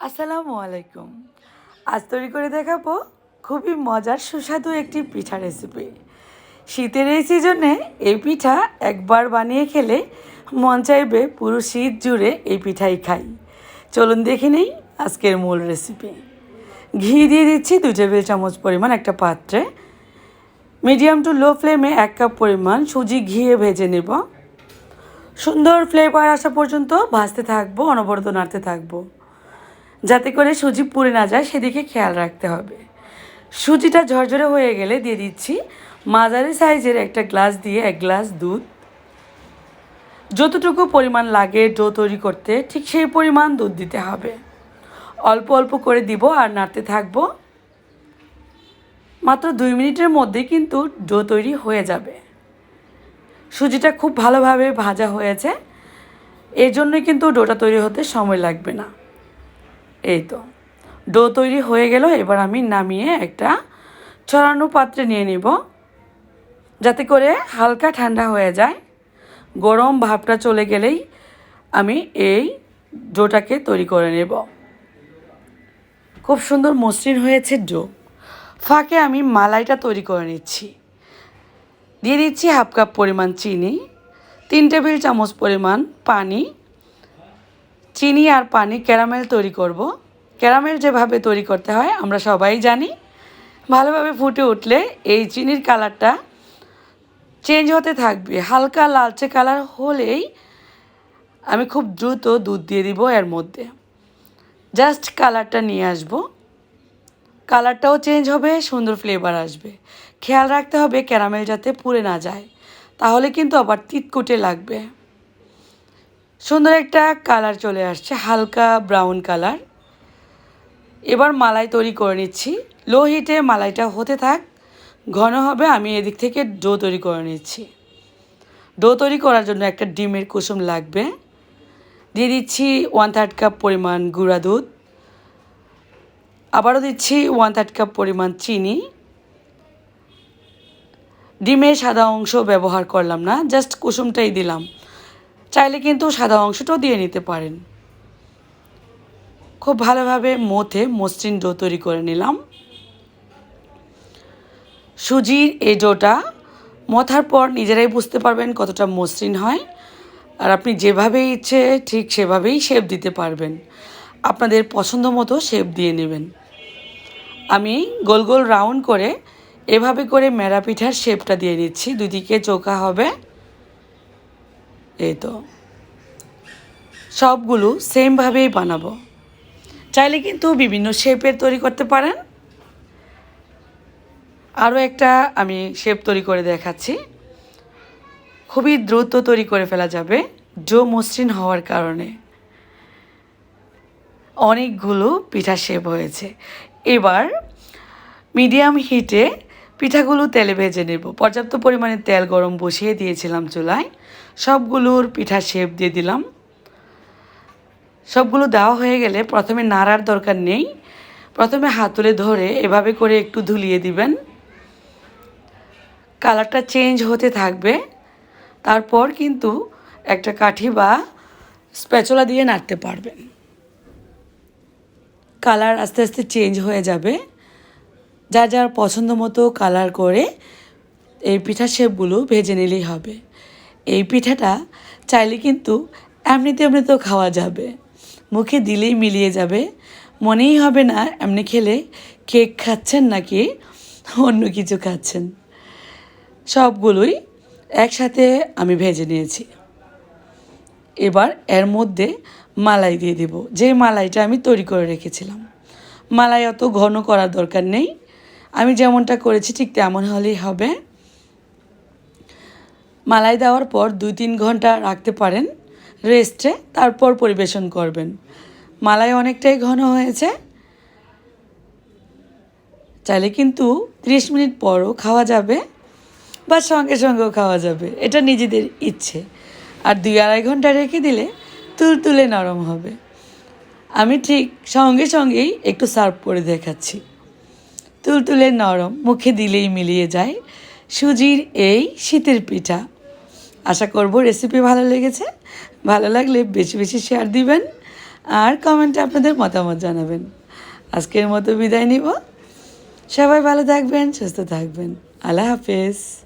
আসসালামু আলাইকুম। আজ তৈরি করে দেখাবো খুবই মজার সুস্বাদু একটি পিঠা রেসিপি। শীতের এই সিজনে এই পিঠা একবার বানিয়ে খেলে মন চাইবে পুরো শীত জুড়ে এই পিঠাই খাই। চলুন দেখে নেই আজকের মূল রেসিপি। ঘি দিয়ে দিচ্ছি 2 টেবিল চামচ পরিমাণ একটা পাত্রে। মিডিয়াম টু লো ফ্লেমে 1 কাপ পরিমাণ সুজি ঘিয়ে ভেজে নেব। সুন্দর ফ্লেভার আসা পর্যন্ত ভাজতে থাকবো, অনবরত নাড়তে থাকবো যাতে করে সুজি পুড়ে না যায়, সেদিকে খেয়াল রাখতে হবে। সুজিটা ঝরঝরে হয়ে গেলে দিয়ে দিচ্ছি মাঝারি সাইজের একটা গ্লাস দিয়ে 1 গ্লাস দুধ। যতটুকু পরিমাণ লাগে ডো তৈরি করতে ঠিক সেই পরিমাণ দুধ দিতে হবে। অল্প অল্প করে দিব আর নাড়তে থাকবো। মাত্র 2 মিনিটের মধ্যেই কিন্তু ডো তৈরি হয়ে যাবে। সুজিটা খুব ভালোভাবে ভাজা হয়েছে, এর জন্যই কিন্তু ডোটা তৈরি হতে সময় লাগবে না। এই তো ডো তৈরি হয়ে গেল। এবার আমি নামিয়ে একটা ছড়ানো পাত্রে নিয়ে নিব যাতে করে হালকা ঠান্ডা হয়ে যায়। গরম ভাবটা চলে গেলেই আমি এই ডোটাকে তৈরি করে নেব। খুব সুন্দর মসৃণ হয়েছে ডো। ফাঁকে আমি মালাইটা তৈরি করে নিচ্ছি। দিয়ে দিচ্ছি 1/2 কাপ পরিমাণ চিনি, 3 টেবিল চামচ পরিমাণ পানি। চিনি আর পানি ক্যারামেল তৈরি করব। ক্যারামেল যেভাবে তৈরি করতে হয় আমরা সবাই জানি। ভালোভাবে ফুটে উঠলে এই চিনির কালারটা চেঞ্জ হতে থাকবে। হালকা লালচে কালার হলেই আমি খুব দ্রুত দুধ দিয়ে দিব এর মধ্যে। জাস্ট কালারটা নিয়ে আসব। কালারটাও চেঞ্জ হবে, সুন্দর ফ্লেভার আসবে। খেয়াল রাখতে হবে ক্যারামেল যাতে পুড়ে না যায়, তাহলে কিন্তু আবার তিতকুটে লাগবে। সুন্দর একটা কালার চলে আসছে, হালকা ব্রাউন কালার। এবার মালাই তৈরি করে নিচ্ছি। লো হিটে মালাইটা হতে থাক, ঘন হবে। আমি এদিক থেকে ডো তৈরি করে নিচ্ছি। ডো তৈরি করার জন্য একটা ডিমের কুসুম লাগবে। দিয়ে দিচ্ছি 1/3 কাপ পরিমাণ গুঁড়া দুধ। আবারও দিচ্ছি 1/3 কাপ পরিমাণ চিনি। ডিমের সাদা অংশ ব্যবহার করলাম না, জাস্ট কুসুমটাই দিলাম। চাইলে কিন্তু সাদা অংশটাও দিয়ে নিতে পারেন। খুব ভালোভাবে মথে মসৃণ ডো তৈরি করে নিলাম। সুজির এই ডোটা মথার পর নিজেরাই বুঝতে পারবেন কতটা মসৃণ হয়। আর আপনি যেভাবে ইচ্ছে ঠিক সেভাবেই শেপ দিতে পারবেন। আপনাদের পছন্দ মতো শেপ দিয়ে নেবেন। আমি গোল গোল রাউন্ড করে এভাবে করে মেরা পিঠার শেপটা দিয়ে নিচ্ছি। দুদিকে চোখা হবে। এই তো সবগুলো সেমভাবেই বানাবো। চাইলে কিন্তু বিভিন্ন শেপের তৈরি করতে পারেন। আরও একটা আমি শেপ তৈরি করে দেখাচ্ছি। খুবই দ্রুত তৈরি করে ফেলা যাবে ডো মসৃণ হওয়ার কারণে। অনেকগুলো পিঠা শেপ হয়েছে। এবার মিডিয়াম হিটে পিঠাগুলো তেলে ভেজে নেব। পর্যাপ্ত পরিমাণে তেল গরম বসিয়ে দিয়েছিলাম চুলায়। সবগুলোর পিঠা শেপ দিয়ে দিলাম। সবগুলো দেওয়া হয়ে গেলে প্রথমে নাড়ার দরকার নেই। প্রথমে হাতুড়ে ধরে এভাবে করে একটু ধুলিয়ে দিবেন। কালারটা চেঞ্জ হতে থাকবে। তারপর কিন্তু একটা কাঠি বা স্প্যাচুলা দিয়ে নাড়তে পারবেন। কালার আস্তে আস্তে চেঞ্জ হয়ে যাবে। যার যার পছন্দ মতো কালার করে এই পিঠার শেপগুলো ভেজে নিলেই হবে। এই পিঠাটা চাইলে কিন্তু এমনিতেও খাওয়া যাবে। মুখে দিলেই মিলিয়ে যাবে। মনেই হবে না এমনি খেলে কেক খাচ্ছেন নাকি অন্য কিছু খাচ্ছেন। সবগুলোই একসাথে আমি ভেজে নিয়েছি। এবার এর মধ্যে মালাই দিয়ে দেব, যে মালাইটা আমি তৈরি করে রেখেছিলাম। মালাই অত ঘন করার দরকার নেই। আমি যেমনটা করেছি ঠিক তেমন হলেই হবে। মালাই দেওয়ার পর 2-3 ঘন্টা রাখতে পারেন রেস্টে, তারপর পরিবেশন করবেন। মালাই অনেকটাই ঘন হয়েছে। চাইলে কিন্তু 30 মিনিট পরও খাওয়া যাবে বা সঙ্গে সঙ্গেও খাওয়া যাবে, এটা নিজেদের ইচ্ছে। আর 2-2.5 ঘন্টা রেখে দিলে তুলতুলে নরম হবে। আমি ঠিক সঙ্গে সঙ্গেই একটু সার্ভ করে দেখাচ্ছি। তুলতুলে নরম, মুখে দিলেই মিলিয়ে যায় সুজির এই শীতের পিঠা। আশা করব রেসিপি ভালো লেগেছে। ভালো লাগলে বেশি বেশি শেয়ার দিবেন আর কমেন্টে আপনাদের মতামত জানাবেন। আজকের মতো বিদায় নিব। সবাই ভালো থাকবেন, সুস্থ থাকবেন। আল্লাহ হাফেজ।